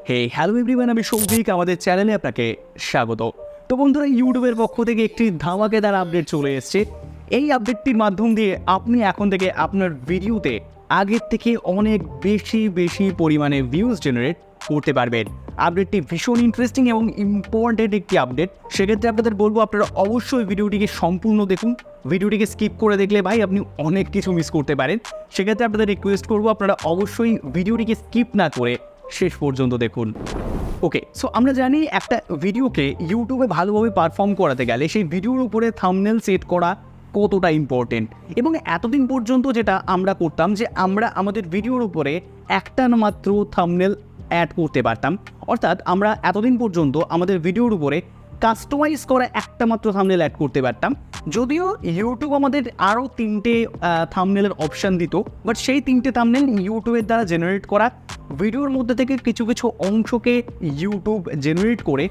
Hello everyone, আমি শৌভিক, আমাদের চ্যানেলে আপনাকে স্বাগত। তো বন্ধুরা, ইউটিউবের পক্ষ থেকে একটি ধামাকেদার আপডেট চলে এসেছে। এই আপডেটটির মাধ্যম দিয়ে আপনি এখন থেকে আপনার ভিডিওতে আগের থেকে অনেক বেশি পরিমাণে ভিউজ জেনারেট করতে পারবেন। আপডেটটি ভীষণ ইন্টারেস্টিং এবং ইম্পর্টেন্ট একটি আপডেট। সেক্ষেত্রে আপনাদের বলবো, আপনারা অবশ্যই ভিডিওটিকে সম্পূর্ণ দেখুন। ভিডিওটিকে স্কিপ করে দেখলে ভাই আপনি অনেক কিছু মিস করতে পারেন। সেক্ষেত্রে আপনাদের রিকোয়েস্ট করবো, আপনারা অবশ্যই ভিডিওটিকে স্কিপ না করে শেষ পর্যন্ত দেখুন। ওকে, সো আমরা জানি একটা ভিডিওকে ইউটিউবে ভালোভাবে পারফর্ম করাতে গেলে সেই ভিডিওর উপরে থাম্বনেল সেট করা কতটা ইম্পর্টেন্ট। এবং এতদিন পর্যন্ত যেটা আমরা করতাম যে আমরা আমাদের ভিডিওর উপরে একটা মাত্র থাম্বনেল অ্যাড করতে পারতাম। অর্থাৎ আমরা এতদিন পর্যন্ত আমাদের ভিডিওর উপরে কাস্টমাইজ করা একটা মাত্র থাম্বনেল অ্যাড করতে পারতাম। যদিও ইউটিউব আমাদের আরও 3টে থাম্বনেলের অপশান দিত, বাট সেই 3টে থাম্বনেল ইউটিউবের দ্বারা জেনারেট করা ভিডিওর মধ্যে থেকে কিছু অংশকে ইউটিউব জেনারেট করে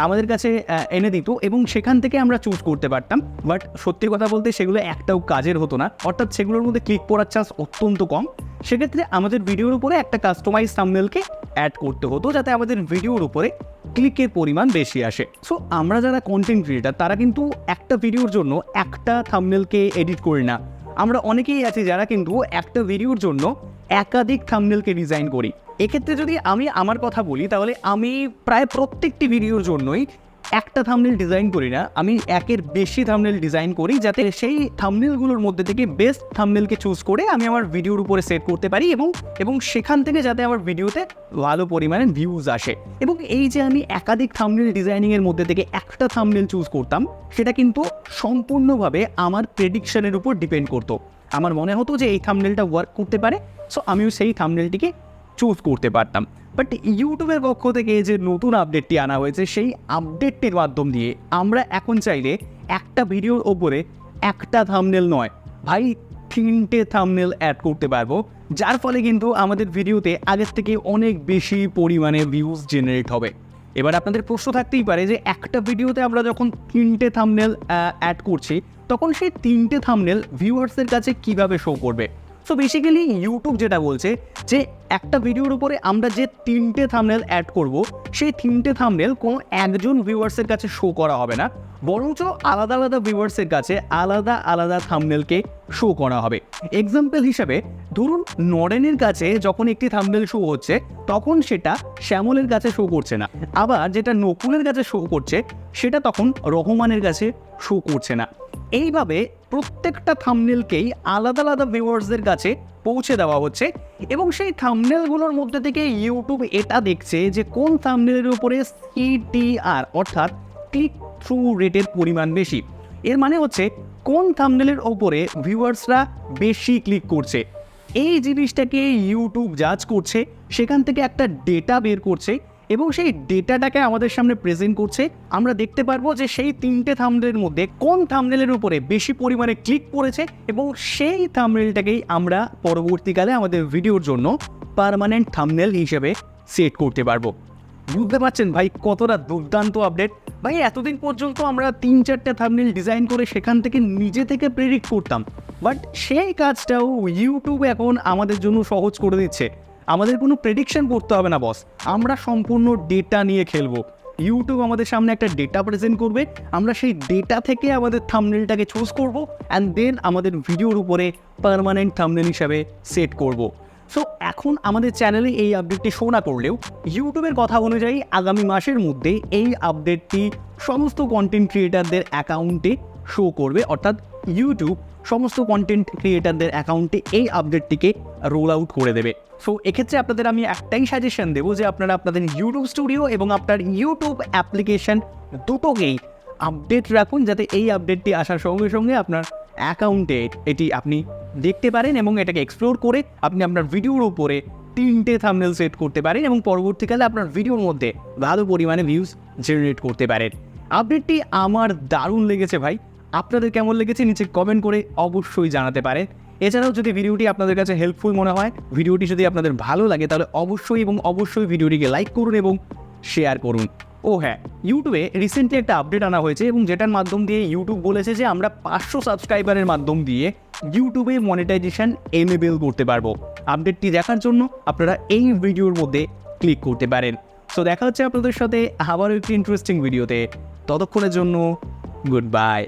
আমাদের কাছে এনে দিত এবং সেখান থেকে আমরা চুজ করতে পারতাম। বাট সত্যি কথা বলতে সেগুলো একটাও কাজের হতো না, অর্থাৎ সেগুলোর মধ্যে ক্লিক করার চান্স অত্যন্ত কম। সেক্ষেত্রে আমাদের ভিডিওর উপরে একটা কাস্টমাইজ থাম্বনেলকে অ্যাড করতে হতো যাতে আমাদের ভিডিওর উপরে ক্লিকের পরিমাণ বেশি আসে। সো আমরা যারা কন্টেন্ট ক্রিয়েটার তারা কিন্তু একটা ভিডিওর জন্য একটা থাম্বনেলকে এডিট করি না। আমরা অনেকেই আছি যারা কিন্তু একটা ভিডিওর জন্য একাধিক থাম্বনেলকে ডিজাইন করি। এক্ষেত্রে যদি আমি আমার কথা বলি, তাহলে আমি প্রায় প্রত্যেকটি ভিডিওর জন্যই একটা থাম্বনেল ডিজাইন করি না, আমি একের বেশি থাম্বনেল ডিজাইন করি যাতে সেই থাম্বনেলগুলোর মধ্যে থেকে বেস্ট থাম্বনেলকে চুজ করে আমি আমার ভিডিওর উপরে সেট করতে পারি এবং সেখান থেকে যাতে আমার ভিডিওতে ভালো পরিমাণে ভিউজ আসে। এবং এই যে আমি একাধিক থাম্বনেল ডিজাইনিংয়ের মধ্যে থেকে একটা থাম্বনেল চুজ করতাম, সেটা কিন্তু সম্পূর্ণভাবে আমার প্রেডিকশনের উপর ডিপেন্ড করতো। আমার মনে হতো যে এই থাম্বনেলটা ওয়ার্ক করতে পারে, সো আমিও সেই থাম্বনেলটিকে চুজ করতে পারতাম। বাট ইউটিউবের পক্ষ থেকে যে নতুন আপডেটটি আনা হয়েছে, সেই আপডেটটির মাধ্যম দিয়ে আমরা এখন চাইলে একটা ভিডিওর ওপরে একটা থাম্বনেল নয় ভাই 3টে থাম্বনেল অ্যাড করতে পারবো, যার ফলে কিন্তু আমাদের ভিডিওতে আগের থেকে অনেক বেশি পরিমাণে ভিউজ জেনারেট হবে। এবার আপনাদের প্রশ্ন থাকতেই পারে যে একটা ভিডিওতে আমরা যখন 3টে থাম্বনেল অ্যাড করছি, তখন সেই 3টে থাম্বনেল ভিউয়ার্সের কাছে কিভাবে শো করবে। সো বেসিক্যালি ইউটিউব যেটা বলছে যে একটা ভিডিওর উপরে আমরা যে 3টে থাম্বনেল অ্যাড করব, সেই 3টে থাম্বনেল কোনো একজন ভিউয়ার্সের কাছে শো করা হবে না, বরঞ্চ আলাদা আলাদা ভিউয়ার্সের কাছে আলাদা আলাদা থাম্বনেলকে শো করা হবে। এক্সাম্পল হিসাবে ধরুন, নরেনের কাছে যখন একটি থাম্বনেল শো হচ্ছে, তখন সেটা শ্যামলের কাছে শো করছে না। আবার যেটা নকুলের কাছে শো করছে, সেটা তখন রহমানের কাছে শো করছে না। এইভাবে প্রত্যেকটা থাম্বনেলকেই আলাদা আলাদা ভিউয়ার্সদের কাছে পৌঁছে দেওয়া হচ্ছে এবং সেই থাম্বনেলগুলোর মধ্যে থেকে ইউটিউব এটা দেখছে যে কোন থাম্বনেলের উপরে CTR অর্থাৎ ক্লিক থ্রু রেটের পরিমাণ বেশি। এর মানে হচ্ছে কোন থাম্বনেলের ওপরে ভিউয়ার্সরা বেশি ক্লিক করছে। এই জিনিসটাকে ইউটিউব জাজ করছে, সেখান থেকে একটা ডেটা বের করছে এবং সেই ডেটাটাকে আমাদের সামনে প্রেজেন্ট করছে। আমরা দেখতে পারবো যে সেই 3টে থাম্বনেলের মধ্যে কোন থাম্বনেলের উপরে বেশি পরিমাণে ক্লিক করেছে এবং সেই থাম্বনেলটাকেই আমরা পরবর্তীকালে আমাদের ভিডিওর জন্য পার্মানেন্ট থাম্বনেল হিসেবে সেট করতে পারবো। বুঝতে পারছেন ভাই কতটা দুর্দান্ত আপডেট। ভাই এতদিন পর্যন্ত আমরা 3-4টে থাম্বনেল ডিজাইন করে সেখান থেকে নিজে থেকে প্রেডিক্ট করতাম, বাট সেই কাজটাও ইউটিউব এখন আমাদের জন্য সহজ করে দিচ্ছে। আমাদের কোনো প্রেডিকশন করতে হবে না বস, আমরা সম্পূর্ণ ডেটা নিয়ে খেলবো। ইউটিউব আমাদের সামনে একটা ডেটা প্রেজেন্ট করবে, আমরা সেই ডেটা থেকে আমাদের থাম্বনেলটাকে চুজ করব অ্যান্ড দেন আমাদের ভিডিওর উপরে পার্মানেন্ট থাম্বনেল হিসাবে সেট করব। সো এখন আমাদের চ্যানেলে এই আপডেটটি শো না করলেও ইউটিউবের কথা অনুযায়ী আগামী মাসের মধ্যে এই আপডেটটি সমস্ত কন্টেন্ট ক্রিয়েটারদের অ্যাকাউন্টে শো করবে, অর্থাৎ ইউটিউব সমস্ত কন্টেন্ট ক্রিয়েটারদের অ্যাকাউন্টে এই আপডেটটিকে রোল আউট করে দেবে। সো এক্ষেত্রে আপনাদের আমি একটাই সাজেশন দেবো যে আপনারা আপনাদের ইউটিউব স্টুডিও এবং আপনার ইউটিউব অ্যাপ্লিকেশন দুটোকেই আপডেট রাখুন, যাতে এই আপডেটটি আসার সঙ্গে সঙ্গে আপনার অ্যাকাউন্টে এটি আপনি দেখতে পারেন এবং এটাকে এক্সপ্লোর করে আপনি আপনার ভিডিওর উপরে 3টে থাম্বনেল সেট করতে পারেন এবং পরবর্তীকালে আপনার ভিডিওর মধ্যে ভালো পরিমাণে ভিউজ জেনারেট করতে পারেন। আপডেটটি আমার দারুণ লেগেছে ভাই, আপনাদের কেমন লেগেছে নিচে কমেন্ট করে অবশ্যই জানাতে পারেন। এছাড়াও যদি ভিডিওটি আপনাদের কাছে হেল্পফুল মনে হয়, ভিডিওটি যদি আপনাদের ভালো লাগে, তাহলে অবশ্যই ভিডিওটিকে লাইক করুন এবং শেয়ার করুন। ও হ্যাঁ, ইউটিউবে রিসেন্টলি একটা আপডেট আনা হয়েছে এবং যেটার মাধ্যম দিয়ে ইউটিউব বলেছে যে আমরা 500 সাবস্ক্রাইবারের মাধ্যম দিয়ে ইউটিউবে মনিটাইজেশন এনেবল করতে পারবো। আপডেটটি দেখার জন্য আপনারা এই ভিডিওর মধ্যে ক্লিক করতে পারেন। সো দেখা হচ্ছে আপনাদের সাথে আবারও একটি ইন্টারেস্টিং ভিডিওতে। ততক্ষণের জন্য গুড বাই।